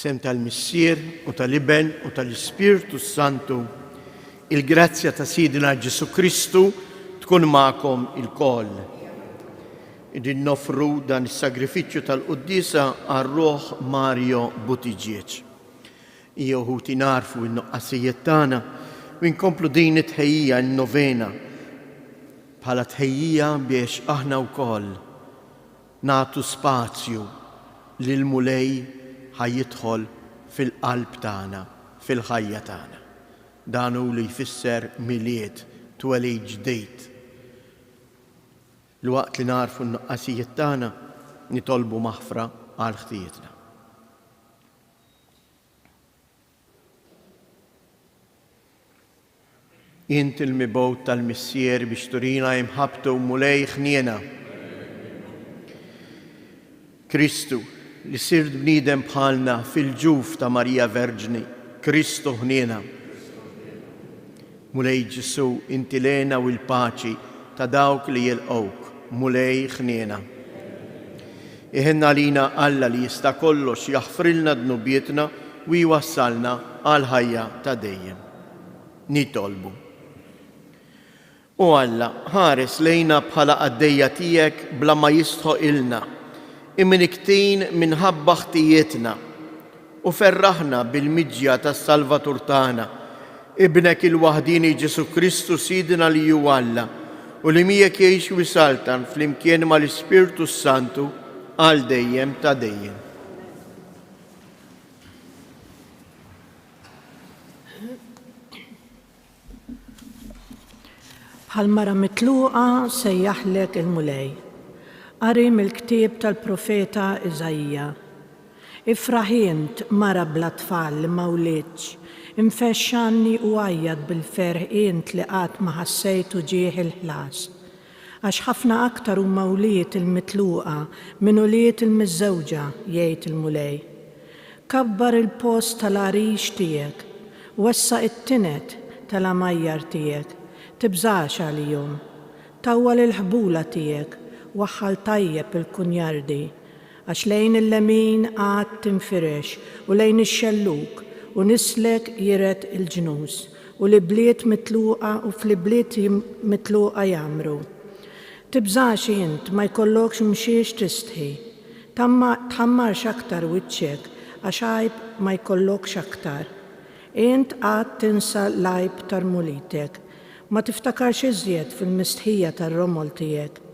Sem tal-Missier u tal-Iben u tal-Ispirtu Santu, il-grazzja ta' Sidina Ġesu Kristu tkun magħkom il-koll. Idin nofru dan is-sagrifiċċju tal-Qudiesa għar-Ruħ Mario Buttigieg. Hija wħud narfu n-nuqqasijiet tagħna u nkomplu din it-tħejjija n-novena bħala tħejjija biex aħna wkoll nagħtu spazju lil mulej ħajjidħol fil-qalb tagħna, fil-ħajja tagħna. Dan hu li jfisser milied, twelid ġdid. L-waqt li narfu n-nuqqasijiet tagħna nitolbu maħfra għal ħtietna. Int il-mibgħut tal-Missier biex turina imħabtu mulej ħniena. Kristu li sirt bniedem bħalna fil-ġuf ta' Marija Verġni, Kristu ħniena. Mulej Ġesu inti lena u l-paċi ta' dawk li jilqgħuk, mulej ħniena. Iħenna lina Alla li jista' kollox jaħfrilna dnubietna u jwassalna għal ħajja ta' dejjem. Nitolbu. U Alla ħares lejna bħala għaddejja tiegħek bla ma jistħoq ilna, imniktin minħabba ħtijietna u ferraħna bil-miġja tas-Salvatur tagħna, ibnek il-waħdini Ġesu Kristu Sidina li hu Alla u li miegħek jgħix u jsaltan flimkien mal-Ispirtu Santu għal dejjem ta' dejjem. Bħal mara mitluqa sejjaħlek il-mulej. Qari mill-ktieb tal-profeta Iżajja. Ifraħint mara bla tfal li ma wlidx, infexxanni u għajjad bil-ferħ int li qatt ma ħassejtu ġieħ il-ħlas. Għax ħafna aktar huma wlied il-mitluqa minn wlied il-miżżewġa jgħid il-mulej. Kabbar il-post tal-għarix tiegħek, wessa it-tinet tal-amajjar tiegħek, tibżax għalihom, tawwal il-ħbula tiegħek, waħħal tajjeb il-kunjardi, għax lejn il-lemin għad tinfirex u lejn ix-xelluk u nislek jiret il-ġnus u li bliet mitluqa u fl-bliet mitluqa jamru. Tibżax int ma jkollokx mxiex tistħi, tħammarx aktar wiċċek għax għajb ma jkollokx aktar. Int għad tinsa l-għajb tar-mulitek, ma tiftakarx iżjed fil-mistħija tar-romol tiegħek.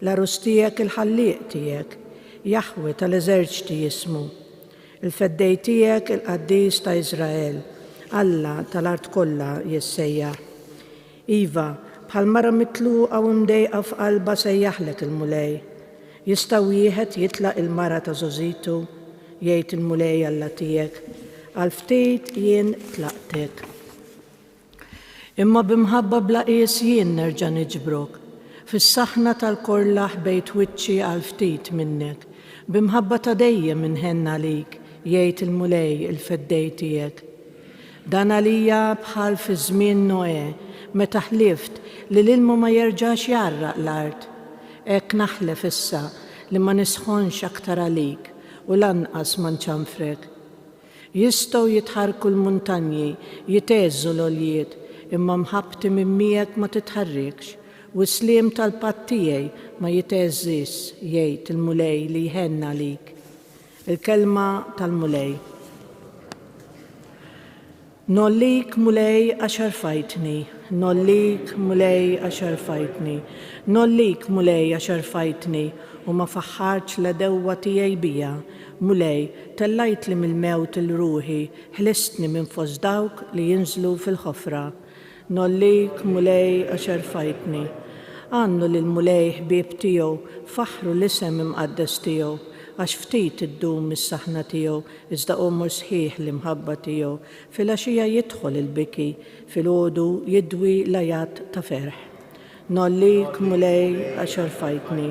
L-arus tiegħek il-ħallieq tiegħek, Jaħwe tal-eżerċti jismu. Il-feddej tiegħek il-Qaddies ta' Iżrael, Alla tal-art kollha jissejjaħ. Iva, bħal mara mitluqa u mdejqa f'qalba sejjaħlek il-mulej. Jista' wieħed jitlaq il-mara ta' żożitu, jgħid il-mulej Alla tiegħek, għal ftit jien tlaqtek. Imma bimħabba bla qies jien nerġa' niġbrok. Fis-saħna tal-korlaħ bejt wiċċi għal ftit minnek, bimħabba ta' dejjem inħenna lik, jgħid il-mulej il-feddej tiegħek. Dan għalija bħal fi żmien Noe, meta ħlift li l-ilmu ma jerġax jarraq l-art. Hekk naħlef issa li ma nisħonx aktar għalik u lanqas ma nċanfrek. Jistgħu jitħarku l-muntanji, jiteżżu l-għoljiet, imma mħabbti minn miegħek ma titħarrikx. U s-slim tal-patt tiegħi ma jiteżżis, jgħid il-mulej li jħenna lik. Il-kelma tal-mulej. Nollik mulej għax arfajtni, nollik mulej għax arfajtni, nollik mulej għax arfajtni u ma faħħarx la dewwa tiegħi bija mulej, tellajt li mill-mewt il-ruħi, ħlistni minn fost dawk li jinżlu fil-ħofra. Nollik mulej għax fajtni. Għannu li l-mulej ħbieb tiegħu, faħru l-isem imqaddes tiegħu, għax ftit iddum is-saħna tiegħu, iżda umur sħiħ l-imħabba tiegħu, fil-għaxija jidħol il-biki, fil-għodu jidwi lajat ta' ferħ. Nollik mulej għax fajtni.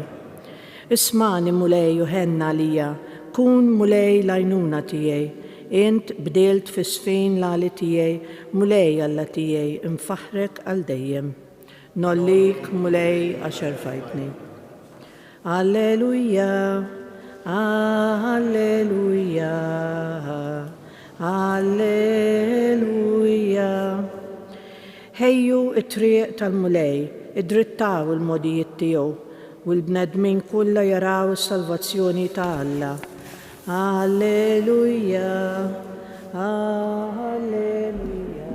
Ismani mulej uħenna lija, kun mulej lajnuna tijaj, int bdelt fis-sfin l-għali tijaj, mulej għalla tijaj, imfaħrek għal dejjem. Nollik mulej għax fajtni. Alleluja, alleluja, alleluja. Ħejju it-triq tal-mulej, id-drittaw il-modijiet tiegħu, u l-bnedmin kulla jaraw is-salvazzjoni ta' Alla. Alleluja, alleluja.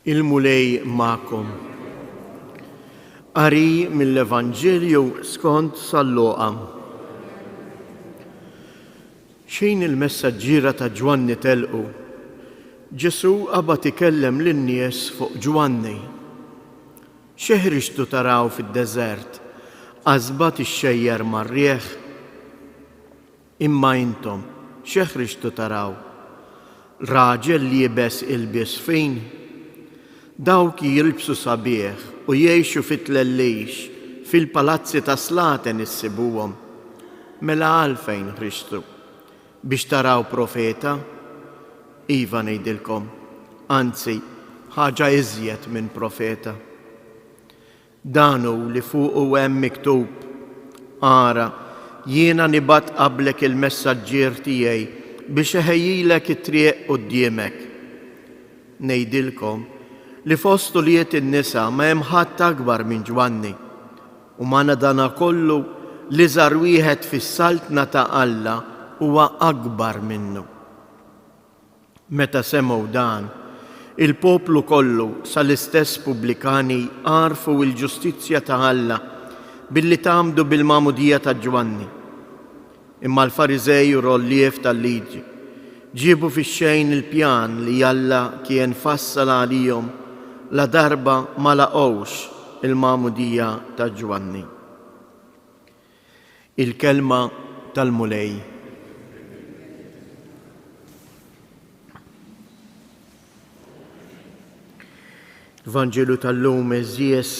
Il-mulej ma'kom. Qari mill-Evanġelju skont San-Luqa. Xejn il-messaġġiera ta' Ġwanni telqu, Ġesu qabad ikellem lin-nies fuq Ġwanni. X'eħriġtu taraw fid-deżert, għażbat ix-xejjer mar-rieħ? Imma intom x'eħriġtu taraw? Raġel li jibes ilbies fejn? Dawk jilbsu sabiegħ u jgħixu fit-tlellix fil-palazzi ta' slaten issibuhom. Mela għalfejn ħriġtu? Biex taraw profeta? Iva ngħidilkom, anzi, ħaġa iżjed minn profeta. Danu li fuqu hemm miktub, ara, jiena nibgħat qablek il-messaġġier tiegħi biex iħejjilek it-triq quddiemek. Ngħidilkom li fost uliet in-nisa ma hemm ħadd akbar minn Ġwanni, u magħna dana kollu li żar wieħed fis-saltna ta' Alla huwa akbar minnu. Meta semgħu dan, il-poplu kollu sal-istess pubblikani għarfu l-ġustizzja ta' Alla billi tagħmdu bil-magħmudija ta' Ġwanni. Imma l-Fariżej u r-rollief tal-liġi ġiebu fix-xejn il-pjan li Alla kien fassal għalihom la darba ma laqgħux il-magħmudija ta' Ġwanni. Il-kelma tal-mulej. Evanġelu tal-lum eżjies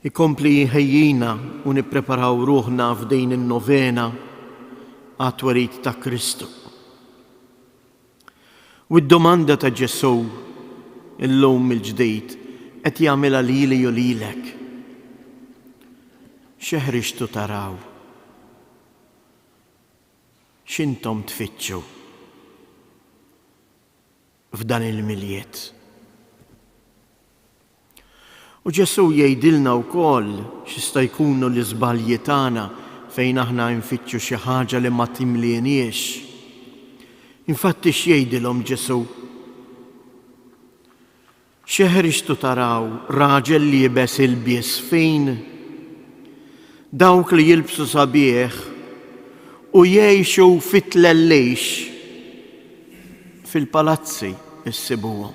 ikompli ħejjina u nippreparaw ruħna f'din in-novena għat-twerid ta' Kristu. U d-domanda ta' Ġesu illum il-ġdid qed jagħmilha lili u lilek. X'eħriġtu taraw? X'intom tfittxu f'dan il-miljiet? U Ġesu jgħidilna wkoll x'jista' jkunu l-iżbalji tagħna fejn aħna nfittxu xi ħaġa li ma timlieniex. Infatti x'jgħidilhom Ġesu? X'eħriġtu taraw raġel li jibes ilbies fejn? Dawk li jilbsu sabiegħ u jgħixu fit-tlellejx fil-palazzi issibuhom.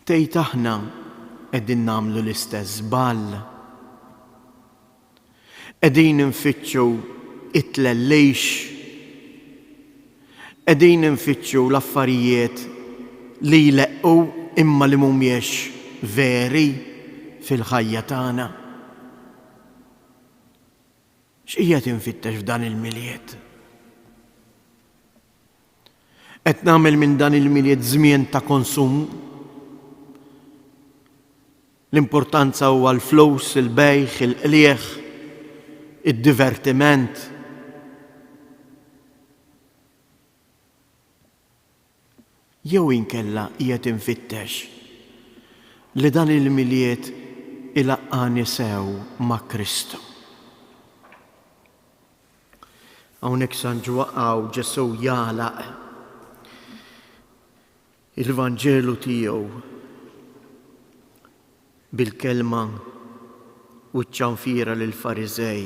Tgħid aħna qegħdin nagħmlu l-istess żball. Qegħdin infittxu it-tlellejx. Qegħdin infittxu l-affarijiet li jleqqu imma li mhumiex veri fil-ħajja tagħna. X'qiegħed infittex f'dan il-miljiet? Qed nagħmel minn dan il-miljiet żmien ta' konsum? L-importanza huwa l-flus, il-bejħ, il-qlieħ, id-divertiment. Jew inkella qiegħed infittex li dan il-miljiet ilaqqani sew ma' Kristu. Hawnhekk San Ġwaqgħu Ġesu jagħlaq il-Vanġelu tiegħu bil-kelma u ċ-ċanfira lill-Fariżej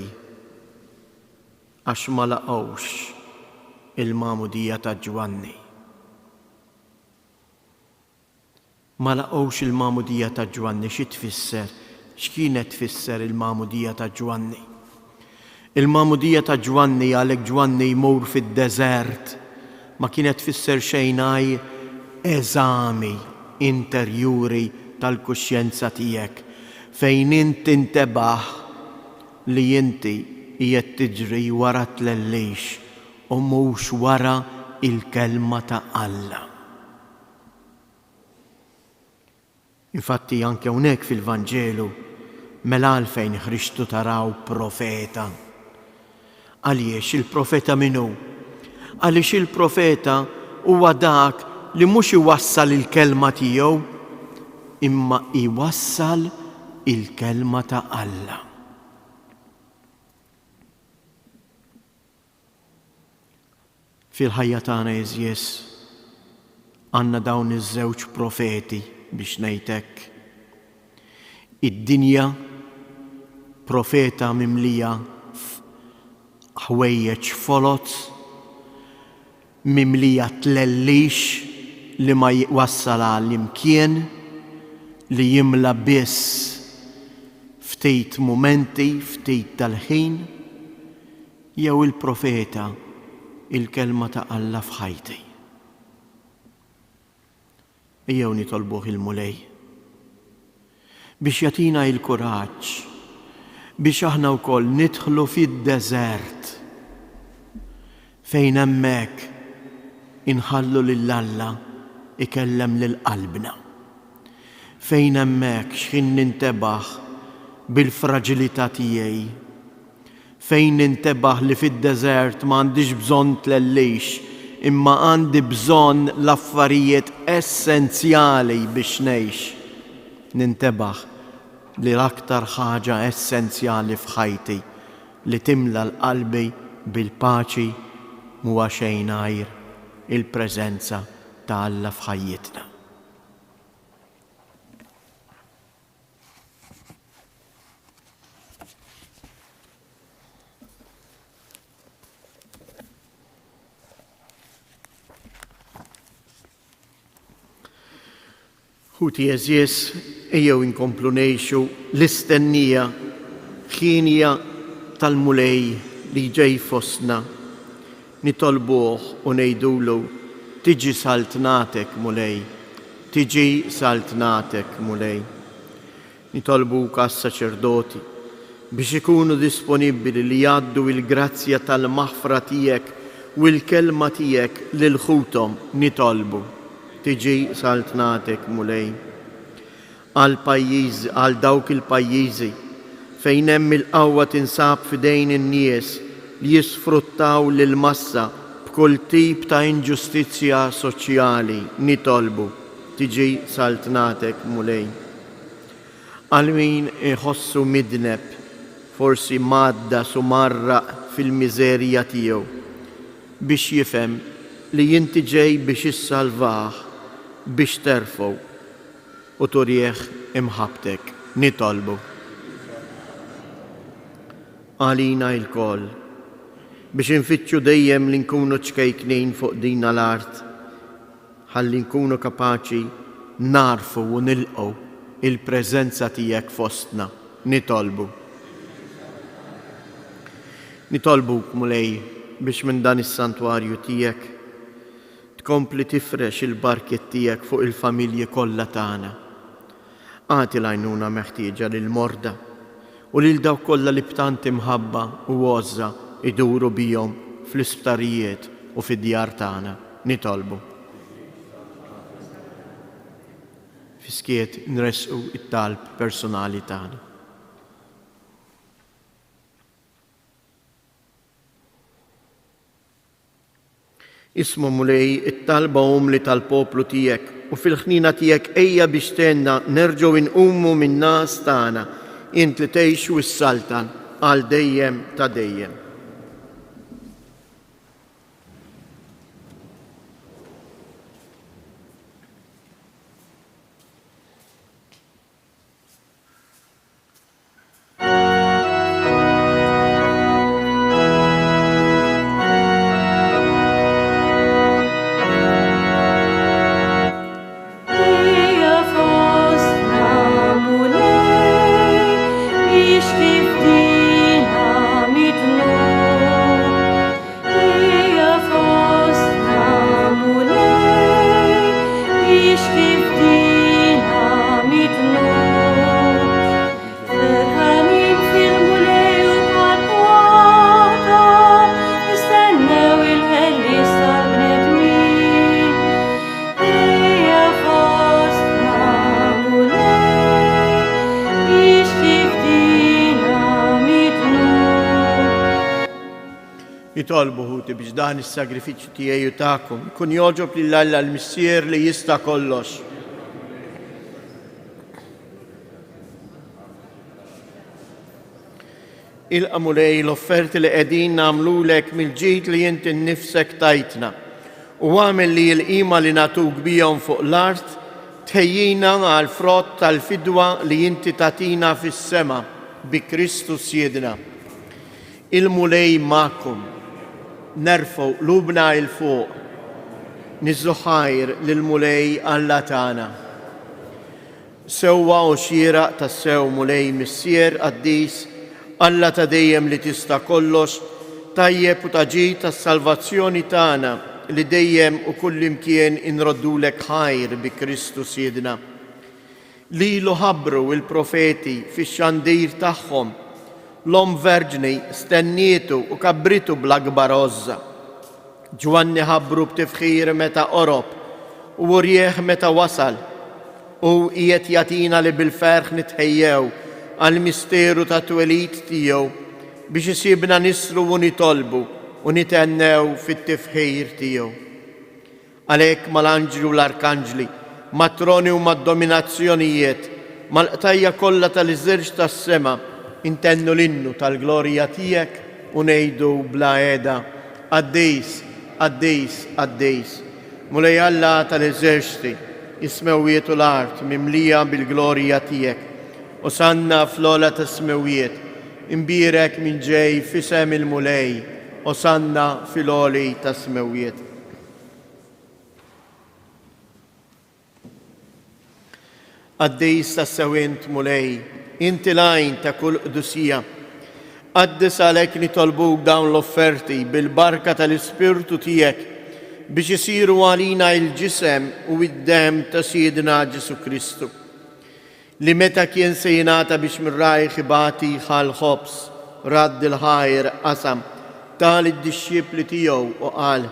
għax ma laqgħux il-Magħmudija ta' Ġwanni. Ma laqgħux il-Magħmudija ta' Ġwanni xi tfisser? X'kienet tfisser il-Magħmudija ta' Ġwanni? Il-Magħmudija ta' Ġwanni għalhekk Ġwanni jmur fid-deżert ma kienet tfisser xejn eżami interjuri tal-kuxjenza tiegħek fejn inti intebaħ li inti qiegħed tiġri wara tlellix u mhux wara il-kelma ta' Alla. Infatti anke hawnhekk fil-Vanġelu mela għalfejn ħriġtu taraw profeta. Għaliex il-profeta minnu? Għaliex il-profeta huwa dak li mhux iwassal il-kelma tiegħu imma iwassal il-kelma ta' Alla. Fil-ħajja tagħna jeżjes għandna dawn iż-żewġ profeti biex ngħidlek. Id-dinja profeta mimlija ħwejjeġ folot, mimlija tlellix li ma jwassal għall-imkien li jimla biss ftit momenti, ftit tal-ħin, jew il-profeta il-kelma ta' Alla f'ħajti. Ejjew nitolbuh il-mulej biex jagħtina l-kuraġġ biex aħna wkoll nidħlu fid-deżert fejn hemmhekk inħallu lil Alla ikellem lil qalbna. Fejn hemmhekk x'in nintebaħ bil-fraġilità tiegħi. Fejn nintebaħ li fid-deżert m'għandix bżonn tlellix, imma għandi bżonn l-affarijiet essenzjali biex ngħix. Nintebaħ li l-aktar ħaġa essenzjali f'ħajti li timla l-qalbi bil-paċi huwa xejn għajr il-preżenza ta' Alla f'ħajjitna. Ħuti jeżjes ejjew inkomplu ngħixu l-istennija ħinja tal-mulej li ġej fostna. Nitolbuh u ngħidulu tiġi saltnatek mulej, tiġi saltnatek mulej. Nitolbuk għas-saċerdoti biex ikunu disponibbli li jgħaddu il-grazzja tal-maħfra tiegħek u l-kelma tiegħek lil ħuthom nitolbu. Tiġi saltnatek mulej. Għal dawk il-pajjiżi fejn hemm il-qawwa tinsab f'idejn in-nies li jisfruttaw lil-massa b'kull tip ta' inġustizzja soċjali nitolbu. Tiġi saltnatek mulej. Għal min iħossu midneb, forsi madda su marraq fil-miżerja tiegħu biex jifhem li inti ġej biex issalvah, biex terfgħu u turjeh imħabtek nitolbu. Għalina l-koll biex infittxu dejjem li nkunu ċkejknin fuq din l-art ħalli nkunu kapaċi narfu u nilqgħu il-preżenza tiegħek fostna nitolbu. Nitolbuk mulej biex minn dan is-santwarju tiegħek tkompli tifrex il-barkiet tiegħek fuq il-familji kollha tagħna. Għati l-għajnuna meħtieġa lil morda u lil dawk kollha li b'tant imħabba u għoża iduru bihom fl-isptarijiet u fid-djar tagħna nitolbu. Fiskiet nresqu it-talb personali tagħna. Ismu mulej it-talba li tal-poplu tiegħek u fil-ħnina tiegħek ejja biex tenna nerġgħu inqumu min-nas tagħna int li tgħix wis-saltan għal dejjem ta' dejjem. nitolbu ħuti biex dan is-sagrifiċċju tiegħi u tagħkom ikun jogħġob lil Alla l-Missier li jista' kollox. Il-qamulej l-offerti li qegħdin nagħmlulek mill-ġid li inti nnifsek tajtna u għamel li l-qima li natuk bijhom fuq l-art tħejjina għal frott tal-fidwa li inti tatina fis-sema bi Kristu Siedna. Il-mulej ma'kom, nerfgħu qlubna il fuq, niżlu ħajr lill-mulej Alla tagħna. Sewwa u xieraq tas-sew mulej missier qaddis Alla ta' dejjem li tista' kollox, tajjeb u taġid tas-salvazzjoni tagħna li dejjem u kullimkien inroddulek ħajr bi Kristu Siedna. Lilu ħabbru il-profeti fix-xandir tagħhom, l-om verġni stennietu u kabbritu bl-akbar għożza. Ġwanni ħabbru b'tifħir meta qorob u urjieħ meta wasal u qiegħed jagħtina li bil-ferħ nitħejjew għal-misteru ta' twelid tiegħu biex isibna nisru u nitolbu u nitennew fit-tifħir tiegħu. Għalhekk mal-anġli u l-arkanġli, mat-troni u mad-dominazzjonijiet, mal-qtajja kollha tal-iżerġ tas-sema, intennu l-innu tal-glorja tiegħek u ngħidu bla qiegħda Qaddis, Qaddis, Qaddis. Mulej Alla tal-eżerċti, is-smewijiet u l-art mimlija bil-glorja tiegħek. Osanna fl-ola tas-smewijiet, imbirek minn ġej fisem il-mulej, osanna fil-oli tas-smewijiet. Qaddis tas-sewint mulej, inti lajn ta' kull qdusija, qaddis għalhekk nitolbuk dawn l-offerti bil-barka tal-Ispirtu tiegħek biex isiru għalina il-ġisem u id-dem ta' Siedna Ġesu Kristu, li meta kien se jingħata biex mir-rajħ ibati ħal-ħobs radd il-ħajr qasam tal id-dixxipli tiegħu u qal: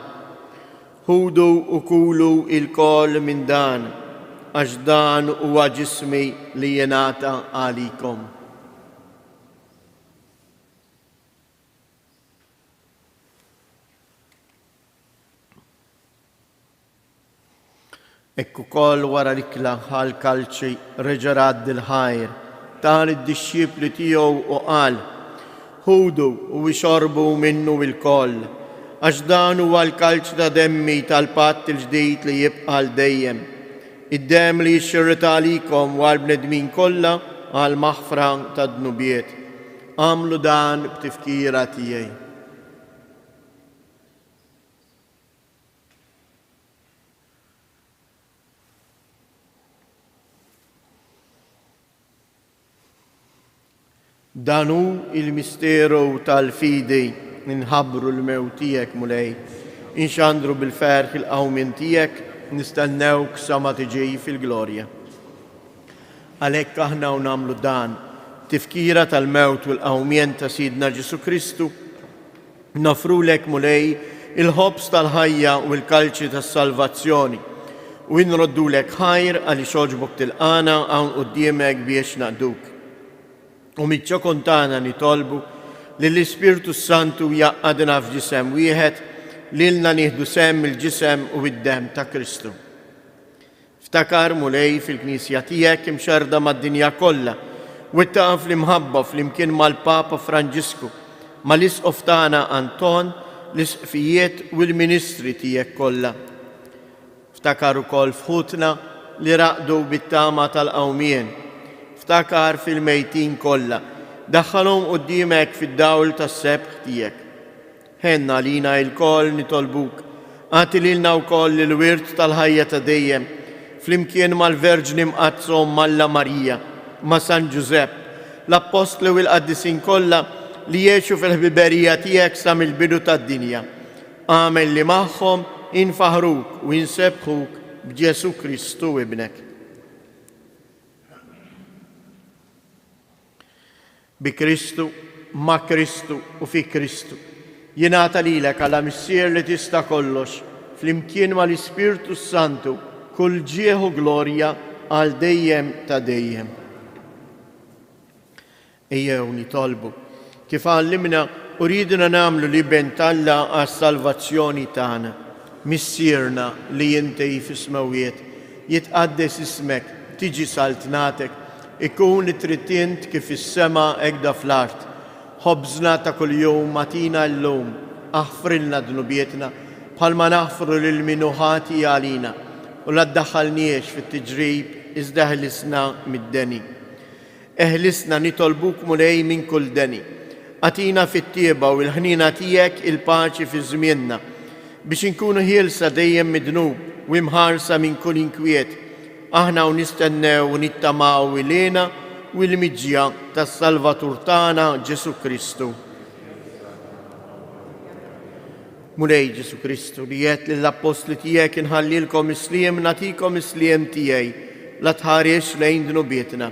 ħudu u kulu il-koll minn dan, għax dan huwa ġismi li jingħata għalikom. Ekku koll wara l-ikla ħal-kalċi reġa' radd il-ħajr tal id-dixxipli tiegħu u qal: ħudu u ixorbu minnu il-koll, għax dan huwa l-kalċ ta' demmi tal-patt il-ġdid li jibqa' l dejjem, id-dem li jixxirrita għalikom u għall-bnedmin kollha għall-maħfra tad-dnubiet. Għamlu dan b'tifkira tiegħi. Danu il-misteru tal-fidi ninħabbru l-mewt tiegħek mulej, inxandru bil-ferħ il-qawmien tiegħek, nistennewk sa ma tiġi fil-glorja. Għalhekk aħna u nagħmlu dan tifkira tal-mewt u l-qawmien ta' Sidna Ġesu Kristu, nofrulek mulej il-ħobs tal-ħajja u l-kalċi tas-salvazzjoni u nroddulek ħajr għaliex għoġbok tilqana hawn quddiemek biex naqduk. U miċċa kontana nitolbu li l-Ispirtu Santu jaqqadna f'ġisem wieħed lilna nieħdu sem il-ġisem u id-dem ta' Kristu. Ftakar mulej fil-Knisja tiegħek imxarda mad-dinja kollha u ttaqaf fl-imħabba flimkien mal-Papa Franġisku, mal-Isqof tagħna Anton, l-isqfijiet u l-ministri tiegħek kollha. Ftakar ukoll fħutna li raqdu bit-tama tal-qawmien. Ftakar fil-mejtin kollha, daħħalhom quddiemek fid-dawl tas-sebħ tiegħek. Ħenna lina l-koll nitolbuk, għati lilna wkoll il-wirt tal-ħajja ta' dejjem, flimkien mal-Verġni mqazzhom Malla Marija, ma' San Ġusepp, l-Apostli u l-Qaddisin kollha li jgħixu fil-ħbiberija tiegħek sa mill-bidu tad-dinja. Għamel li magħhom infaħruk u insebħuk b'Ġesu Kristu ibnek. Bi Kristu, ma' Kristu u fi Kristu, jingħata lilek għala missier li tista' kollox, flimkien mal-Ispirtu Santu, kull ġieħu glorja għal dejjem ta' dejjem. Ejjew nitolbu kif għallimna u ridna nagħmlu li ben Alla għas-salvazzjoni tagħna. Missierna li inti fis-smawiet, jitqaddes ismek, tiġi saltnatek, ikun it-trittient kif is-sema hekk fl-art. Ħobżna ta' kuljum matina llum, aħfrilna dnubietna bħalma naħfru lil min ħati għalina u la ddaħħalniex fit-tiġrib iżda ħlisna mid-deni. Eħlisna nitolbuk mulej minn kull deni. Atina fit-tieba u l-ħnina tiegħek il-paċi fi żmienna biex inkunu ħielsa dejjem midnub u imħarsa minn kull inkwiet. Aħna u nistennew u nittamaw ilena u l-miġja tas-Salvatur tagħna Ġesu Kristu. Mulej Ġesu Kristu li jgħid lill-apostli tiegħek inħallilkom isliem nagħtikom isliem tiegħi la tħares lejn dnubietna,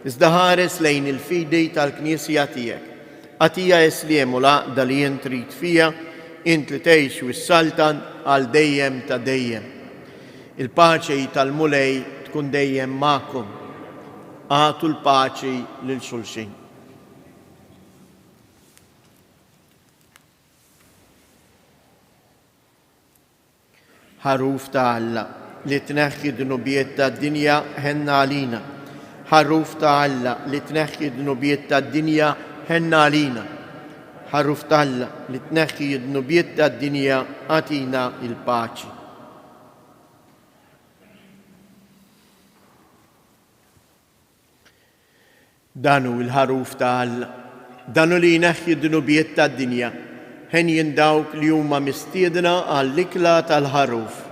iżda ħares lejn il-fidi tal-Knisja tiegħek. Għatija isliem u laqda li jien trid fija, int li tgħix u s-saltan għal dejjem ta' dejjem. Il-paċi tal-mulej tkun dejjem magħkom. Għatu l-paċi lil xulxin. Ħaruf ta' Alla li tneħħi dnubiet tad-dinja ħenna għalina. Ħaruf ta' Alla li tneħħi dnubiet tad-dinja ħenna għalina. Ħaruf ta' Alla li tneħħi dnubiet tad-dinja għatina il-paċi. Danu il-ħaruf ta' Alla, danu li jneħħi dnubiet tad-dinja, ħen jindawk li huma mistiedna għall-ikla tal-ħaruf.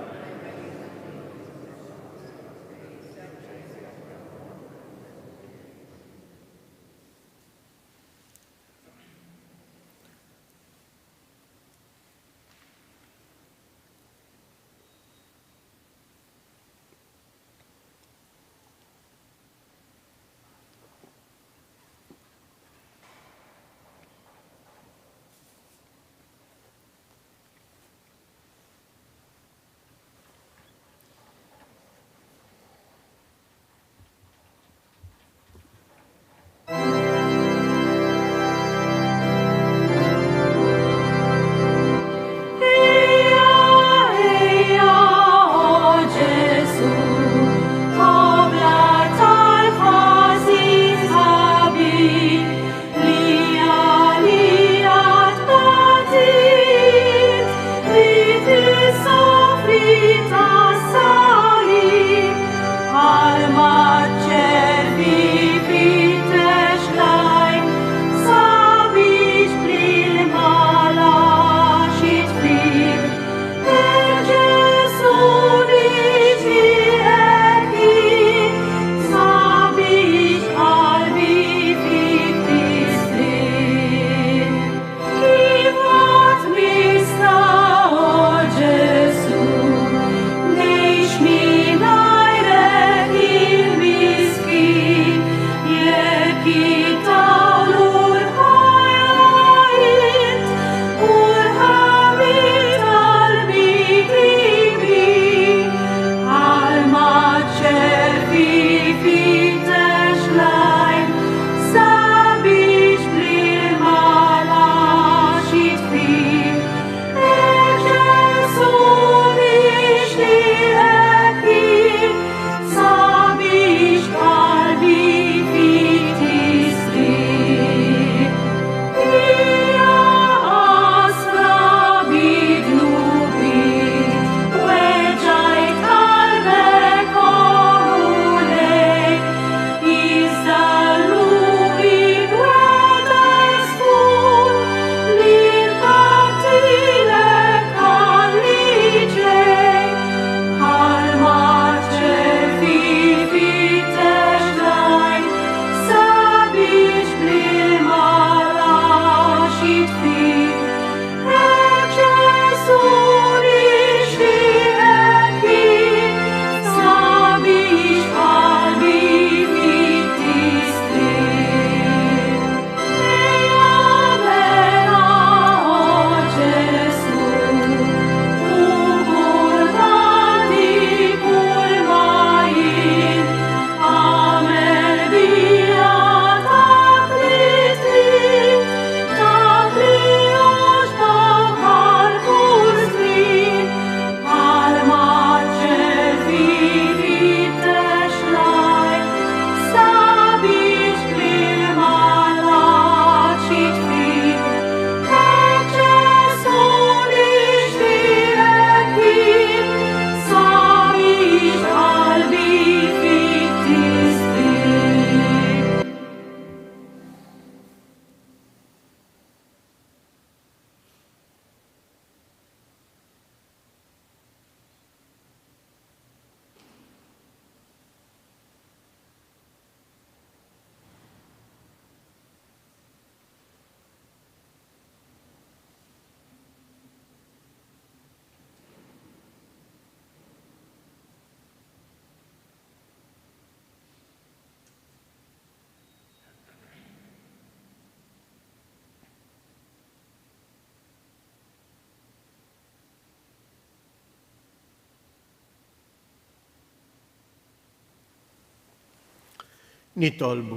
Nitolbu.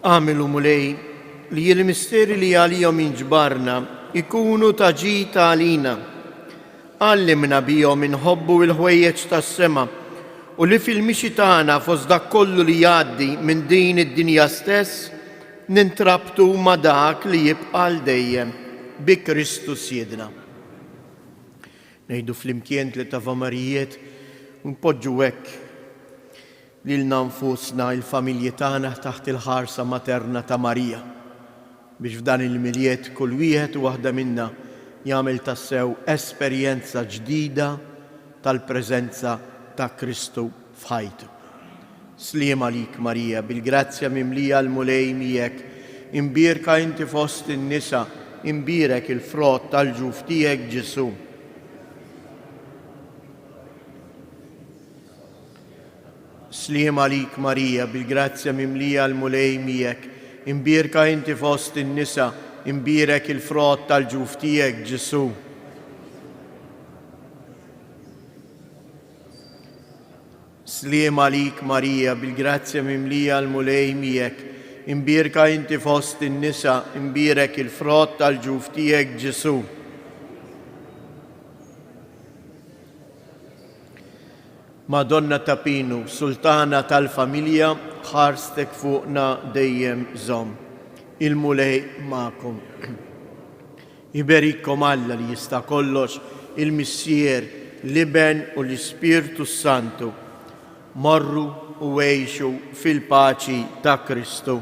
Għamilu mulej li l-misteri li għalijom inġbarna ikunu taġita għalina. Għallimna bijom inħobbu il-ħwejjeġ tas-sema u li fil-mixi tagħna fost dak kollu li jgħaddi minn din id-dinja stess nintrabtu ma' dak li jibqa' l dejjem bi Kristu Siedna. Ngħidu flimkien tliet avamarijiet u npoġġu hekk lilna nfusna il-familji tagħna taħt il-ħarsa materna ta' Marija biex f'dan il-miljiet kull wieħed u waħda minna jagħmel tassew esperjenza ġdida tal-preżenza ta' Kristu f'ħajtu. Sliem għalik Marija, bil-grazzja mimlija l-mulej miegħek, imbierka inti fost in-nisa, imbierek il-frott tal-ġuf tiegħek Ġesu. Sliem għalik Marija, bil-grazzja mimlija l-mulej miegħek, imbierka inti fost in-nisa, imbierek il-frott tal-ġuf tiegħek Ġesu. Sliem għalik Marija, bil-grazzja mimlija l-mulej miegħek, imbierka inti fost in-nisa, imbierek il-frott tal-ġuf tiegħek Ġesu. Madonna ta' Pinu, sultana tal-familja, ħarstek fuqna dejjem żomm. Il-mulej ma'kom. Iberikkom Alla li jista' kollox, il-Missier, l-Iben u l-Ispirtu Santu. Morru u għejxu fil-paċi ta' Kristu.